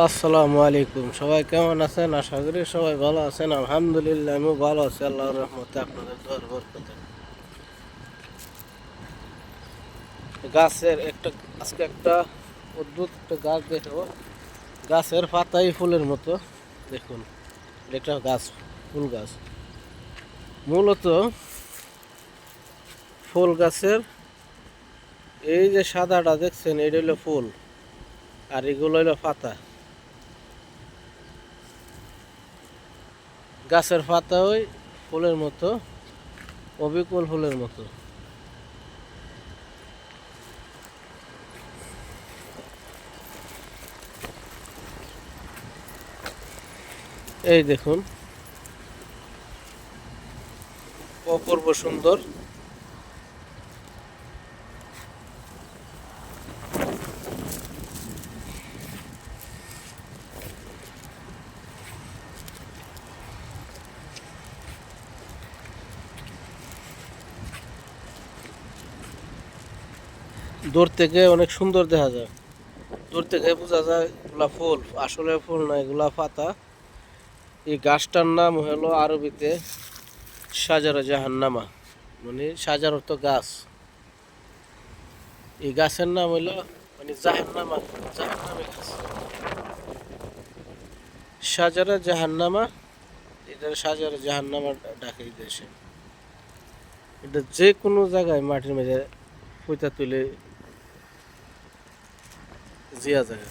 আসসালামু আলাইকুম। সবাই কেমন আছেন? আশা করি সবাই ভালো আছেন। আলহামদুলিল্লাহ আমিও ভালো আছি আল্লাহর রহমতে, আপনাদের দোয়ার বরকতে। গাছের একটা আজকে একটা অদ্ভুত একটা গাছ দেখো। গাছের পাতাই ফুলের মতো। দেখুন, এটা গাছ, ফুল গাছ। মূলত ফুল গাছের এই যে সাদাটা দেখছেন, এটা হলো ফুল, আর এগুলো হলো পাতা। গাছের পাতা ওই ফুলের মতো, অবিকল ফুলের মতো। এই দেখুন, অপূর্ব সুন্দর। দূর থেকে অনেক সুন্দর দেখা যায়, দূর থেকে বোঝা যায় এগুলা ফুল, আসলে ফুল না, এগুলা পাতা। এই গাছটার নাম হলো আরবিতে সাজারা জাহান্নামা, মানে সাজার অর্থ গাছ। এই গাছের নাম হলো মানে জাহান্নামা, জাহান্নামী গাছ, সাজারা জাহান্নামা। এটা সাজারা জাহান্নামা ডাকে এই দেশে। এটা যে কোনো জায়গায় মাটির মেঝে পুঁতা তুলে জিয়া যায়।